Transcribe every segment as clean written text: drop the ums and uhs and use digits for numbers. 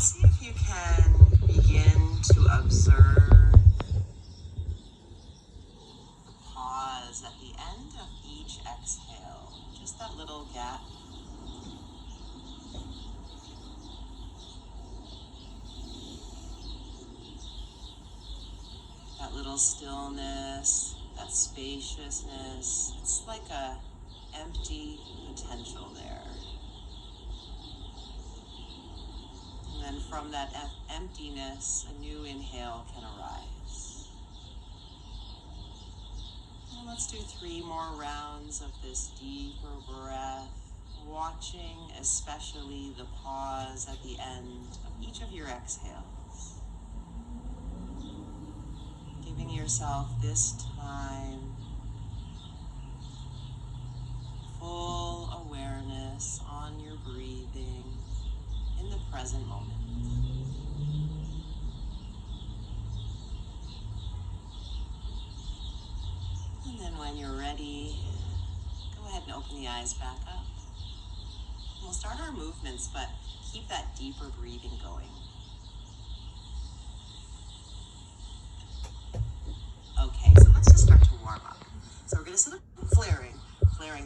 See if you can begin to observe the pause at the end of each exhale. Just that little gap. That little stillness, that spaciousness. It's like a empty potential there. And from that emptiness, a new inhale can arise. And let's do 3 more rounds of this deeper breath, watching especially the pause at the end of each of your exhales. Giving yourself this time, full awareness on your breathing in the present moment. And then when you're ready, go ahead and open the eyes back up. We'll start our movements, but keep that deeper breathing going. Okay, so let's just start to warm up. So we're going to sit up flaring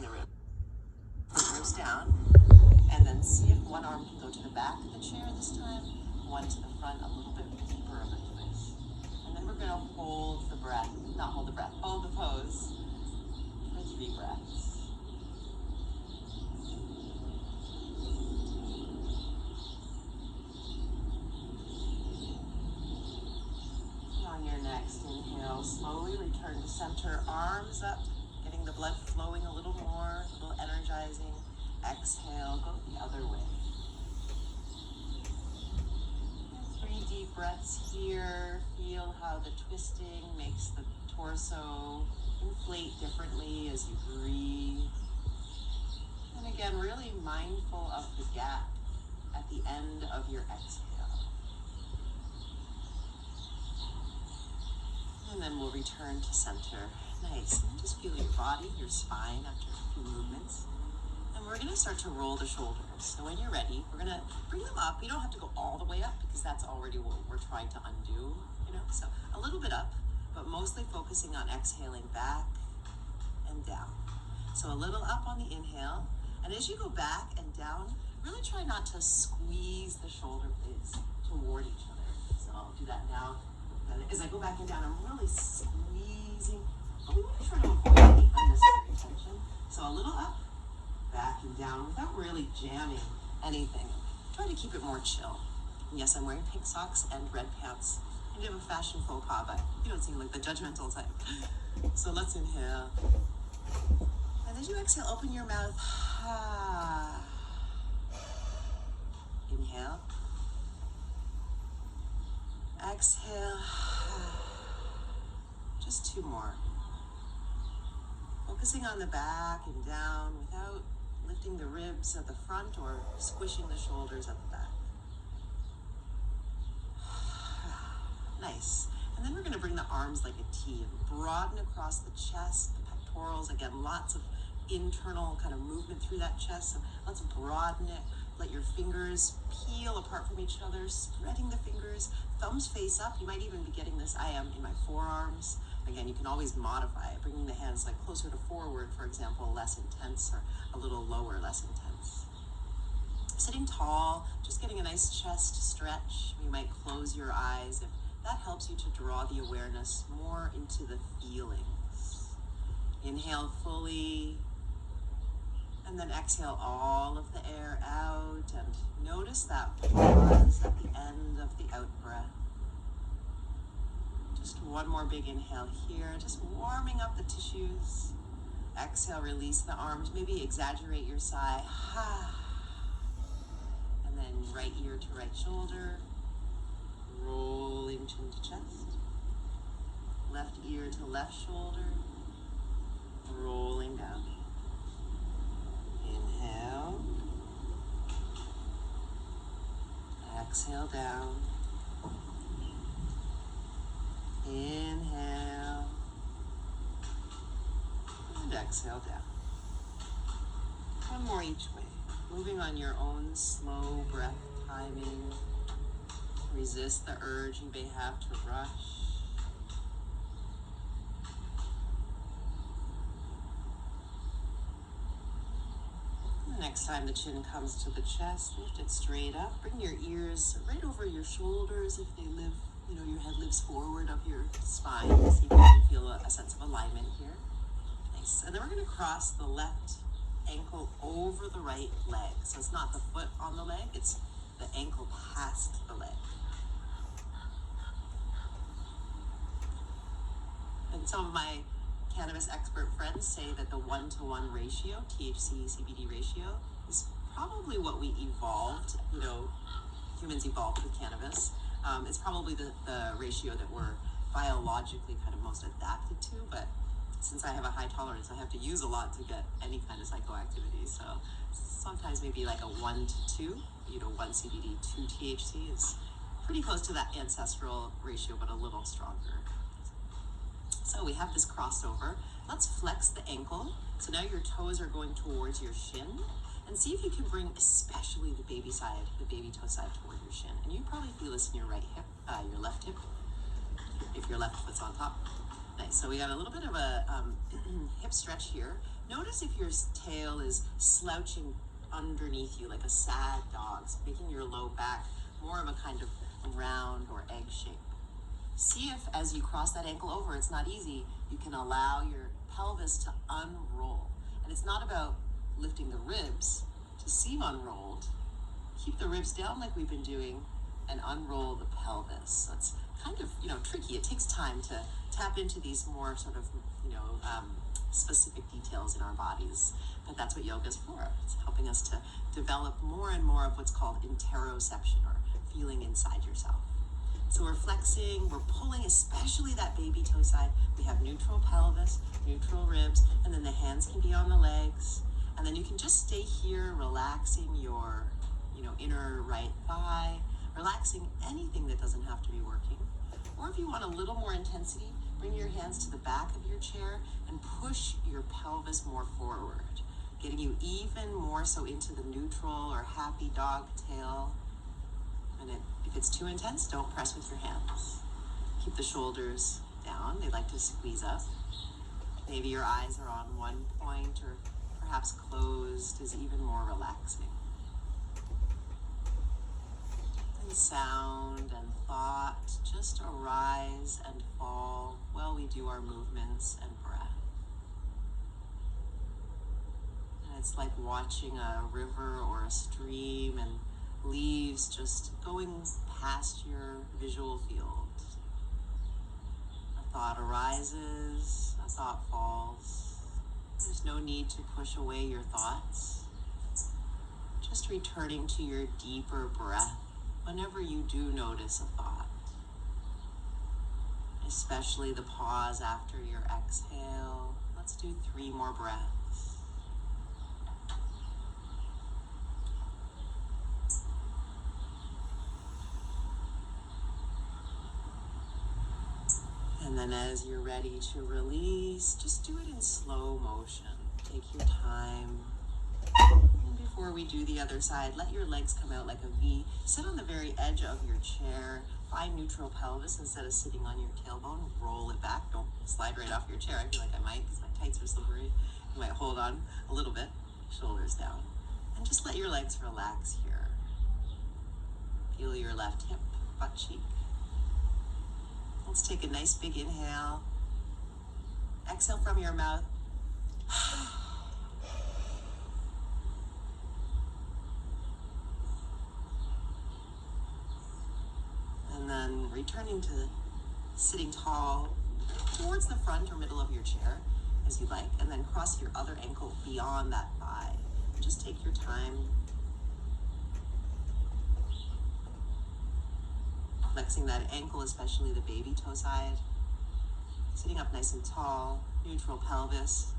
the ribs down, and then see if one arm can go to the back of the chair this time, one to the front, a little bit deeper of a twist. And then we're going to hold the breath, hold the pose for 3 breaths. On your next inhale, slowly return to center, arms up, getting the blood flowing a little more, a little energizing. Exhale, go the other way. And 3 deep breaths here. Feel how the twisting makes the torso inflate differently as you breathe. And again, really mindful of the gap at the end of your exhale. And then we'll return to center. Nice. And just feel your body, your spine after a few movements. And we're going to start to roll the shoulders. So when you're ready, we're going to bring them up. You don't have to go all the way up because that's already what we're trying to undo, So a little bit up, but mostly focusing on exhaling back and down. So a little up on the inhale. And as you go back and down, really try not to squeeze the shoulder blades toward each other. So I'll do that now. As I go back and down, I'm really squeezing. But we want to try to avoid any unnecessary tension. So a little up, back and down without really jamming anything. Try to keep it more chill. And yes, I'm wearing pink socks and red pants. I do have a fashion faux pas, but you don't seem like the judgmental type. So let's inhale. And as you exhale, open your mouth. Inhale. Exhale. Just 2 more. Focusing on the back and down without lifting the ribs at the front or squishing the shoulders at the back. Nice. And then we're going to bring the arms like a T and broaden across the chest, the pectorals. Again, lots of internal kind of movement through that chest. So let's broaden it. Let your fingers peel apart from each other, spreading the fingers, thumbs face up. You might even be getting this. I am in my forearms. Again, you can always modify it, bringing the hands like closer to forward, for example, less intense, or a little lower, less intense. Sitting tall, just getting a nice chest stretch. You might close your eyes if that helps you to draw the awareness more into the feelings. Inhale fully, and then exhale all of the air out, and notice that pause at the end of the out breath. Just one more big inhale here, just warming up the tissues. Exhale, release the arms, maybe exaggerate your sigh. And then right ear to right shoulder, rolling chin to chest. Left ear to left shoulder, rolling down. Inhale. Exhale down. Inhale. And exhale down. One more each way. Moving on your own slow breath timing. Resist the urge you may have to rush. Next time the chin comes to the chest, lift it straight up. Bring your ears right over your shoulders if they live, your head lives forward of your spine. See if you can feel a sense of alignment here. Nice. And then we're going to cross the left ankle over the right leg. So it's not the foot on the leg, it's the ankle past the leg. And some of my cannabis expert friends say that the 1-to-1 ratio, THC CBD ratio, is probably what we evolved. Humans evolved with cannabis. It's probably the ratio that we're biologically kind of most adapted to, but since I have a high tolerance, I have to use a lot to get any kind of psychoactivity. So sometimes maybe like a 1-to-2, 1 CBD, 2 THC is pretty close to that ancestral ratio, but a little stronger. So we have this crossover. Let's flex the ankle. So now your toes are going towards your shin. And see if you can bring especially the baby toe side toward your shin. And you probably feel this in your right hip, your left hip, if your left foot's on top. Nice. So we got a little bit of a hip stretch here. Notice if your tail is slouching underneath you like a sad dog, so making your low back more of a kind of round or egg shape. See if as you cross that ankle over, it's not easy, you can allow your pelvis to unroll. And it's not about lifting the ribs to seem unrolled. Keep the ribs down like we've been doing and unroll the pelvis. So it's kind of, tricky. It takes time to tap into these more sort of, specific details in our bodies. But that's what yoga is for. It's helping us to develop more and more of what's called interoception, or feeling inside yourself. So we're flexing, we're pulling, especially that baby toe side. We have neutral pelvis, neutral ribs, and then the hands can be on the legs. And then you can just stay here, relaxing your, inner right thigh, relaxing anything that doesn't have to be working. Or if you want a little more intensity, bring your hands to the back of your chair and push your pelvis more forward, getting you even more so into the neutral or happy dog tail. And if it's too intense, don't press with your hands. Keep the shoulders down. They like to squeeze up. Maybe your eyes are on one point, or perhaps closed is even more relaxing. And sound and thought just arise and fall while we do our movements and breath. And it's like watching a river or a stream and leaves just going past your visual field. A thought arises, a thought falls. There's no need to push away your thoughts. Just returning to your deeper breath whenever you do notice a thought. Especially the pause after your exhale. Let's do 3 more breaths. And then as you're ready to release, just do it in slow motion. Take your time. And before we do the other side, let your legs come out like a V. Sit on the very edge of your chair. Find neutral pelvis instead of sitting on your tailbone. Roll it back. Don't slide right off your chair. I feel like I might because my tights are slippery. You might hold on a little bit. Shoulders down. And just let your legs relax here. Feel your left hip, butt cheek. Let's take a nice big inhale. Exhale from your mouth. And then returning to sitting tall towards the front or middle of your chair as you like, and then cross your other ankle beyond that thigh. Just take your time. Flexing that ankle, especially the baby toe side. Sitting up nice and tall, neutral pelvis.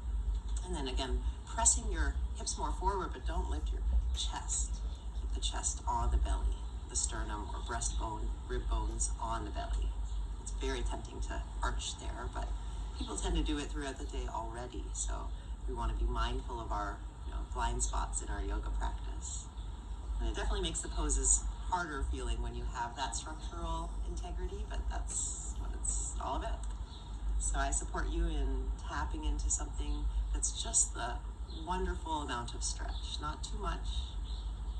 And then again, pressing your hips more forward, but don't lift your chest. Keep the chest on the belly, the sternum or breastbone, rib bones on the belly. It's very tempting to arch there, but people tend to do it throughout the day already. So we want to be mindful of our blind spots in our yoga practice. And it definitely makes the poses harder feeling when you have that structural integrity, but that's what it's all about. So I support you in tapping into something that's just the wonderful amount of stretch, not too much,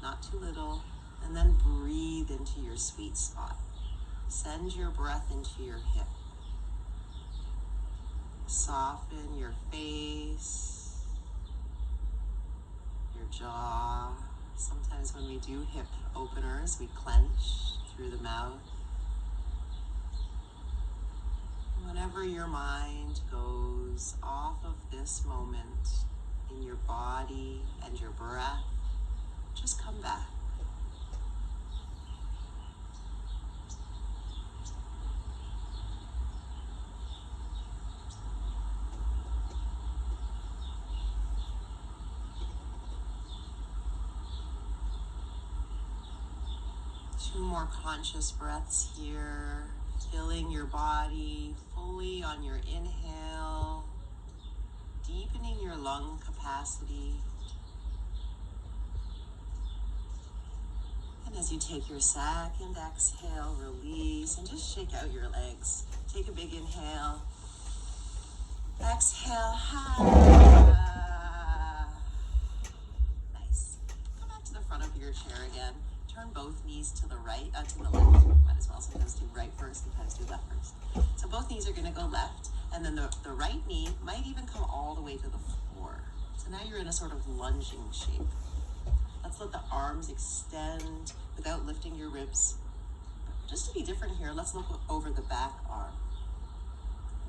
not too little, and then breathe into your sweet spot. Send your breath into your hip. Soften your face, your jaw. Sometimes when we do hip openers, we clench through the mouth. Whenever your mind goes off of this moment in your body and your breath, just come back. Two more conscious breaths here, filling your body fully on your inhale, deepening your lung capacity. And as you take your second exhale, release and just shake out your legs. Take a big inhale. Exhale. Nice. Come back to the front of your chair again. Turn both knees to the right, to the left. Might as well sometimes do right first, sometimes do left first. So both knees are going to go left, and then the right knee might even come all the way to the floor. So now you're in a sort of lunging shape. Let's let the arms extend without lifting your ribs. Just to be different here, let's look over the back arm.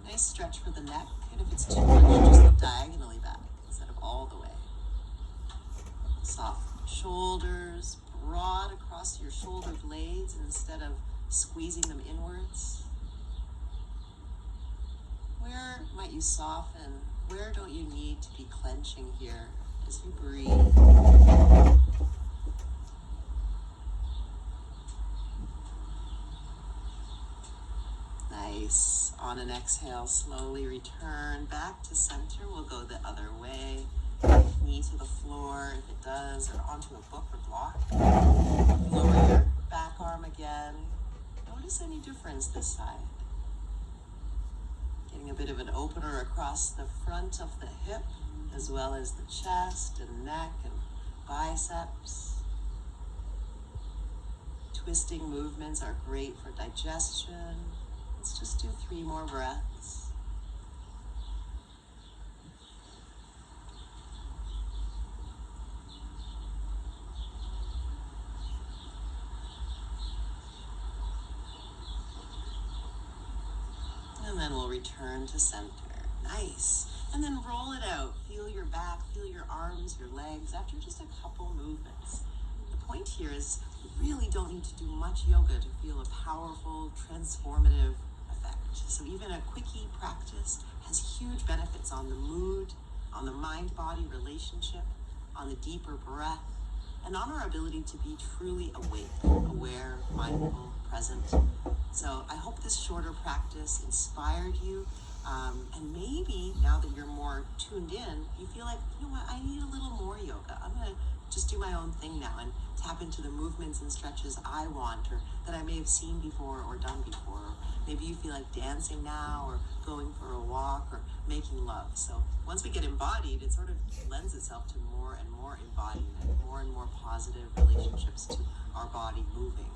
Nice stretch for the neck, and if it's too much, just look diagonally back instead of all the way. Soft shoulders, broad across your shoulder blades instead of squeezing them inwards. Where might you soften? Where don't you need to be clenching here as you breathe? Nice. On an exhale, slowly return back to center. We'll go the other way. Knee to the floor if it does, or onto a book or block. Lower your back arm again. Notice any difference this side. Getting a bit of an opener across the front of the hip, as well as the chest and neck and biceps. Twisting movements are great for digestion. Let's just do 3 more breaths. And then we'll return to center. Nice. And then roll it out. Feel your back, feel your arms, your legs after just a couple movements. The point here is you really don't need to do much yoga to feel a powerful, transformative effect. So even a quickie practice has huge benefits on the mood, on the mind-body relationship, on the deeper breath, and on our ability to be truly awake, aware, mindful, present. So I hope this shorter practice inspired you. And maybe now that you're more tuned in, you feel like, you know what, I need a little more yoga. I'm going to just do my own thing now and tap into the movements and stretches I want, or that I may have seen before or done before. Maybe you feel like dancing now, or going for a walk, or making love. So once we get embodied, it sort of lends itself to more and more embodiment, more and more positive relationships to our body moving.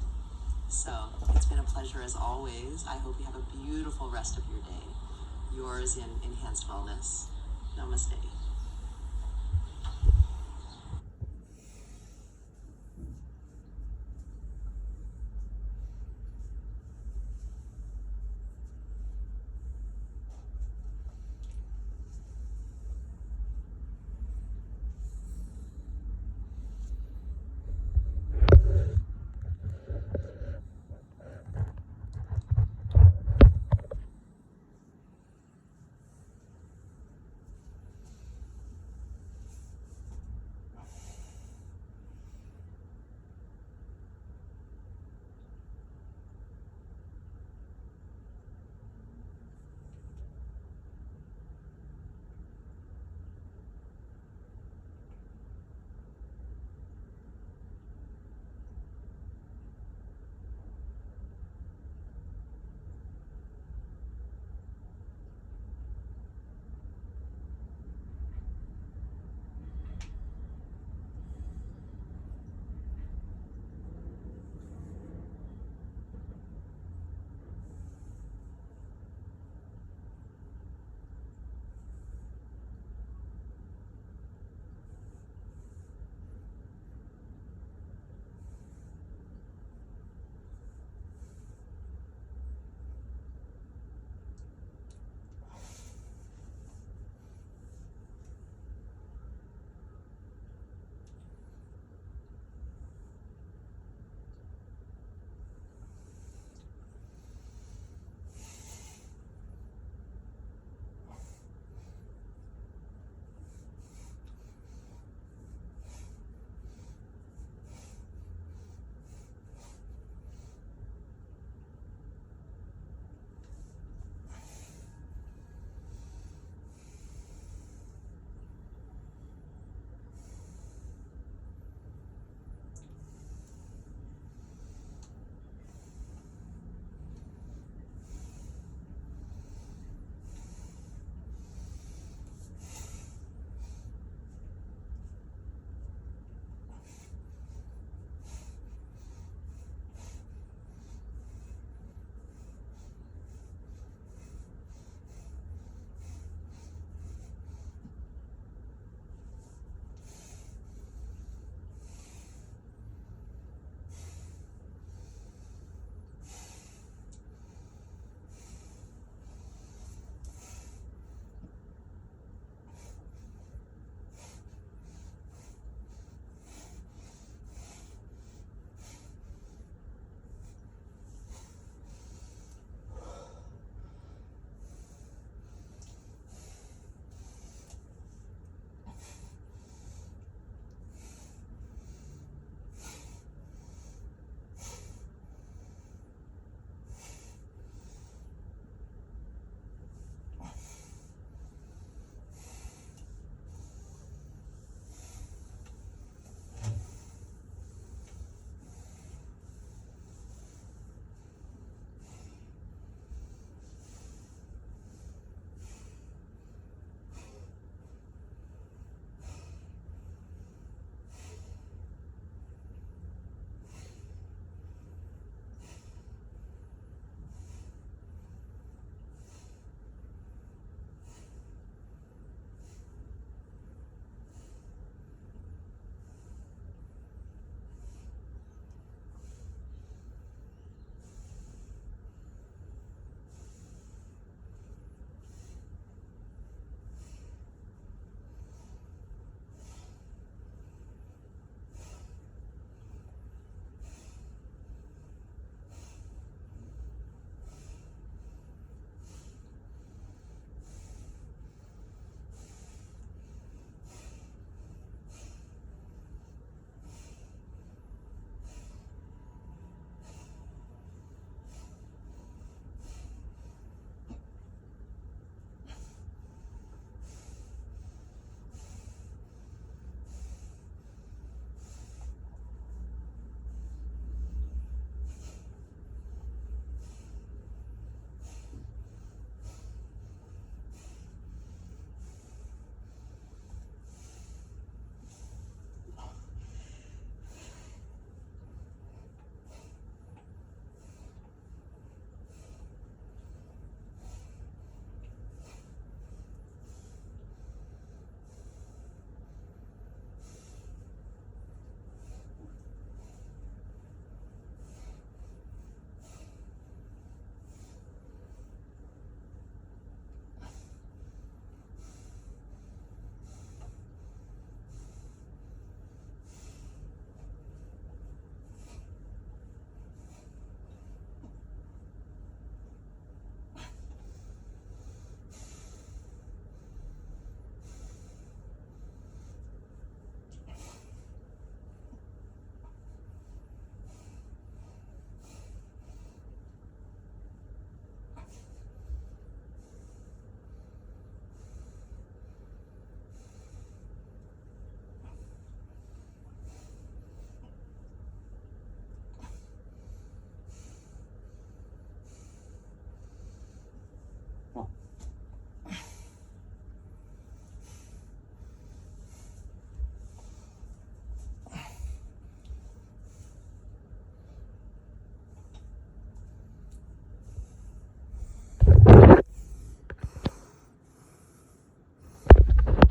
So it's been a pleasure as always. I hope you have a beautiful rest of your day. Yours in enhanced wellness. Namaste.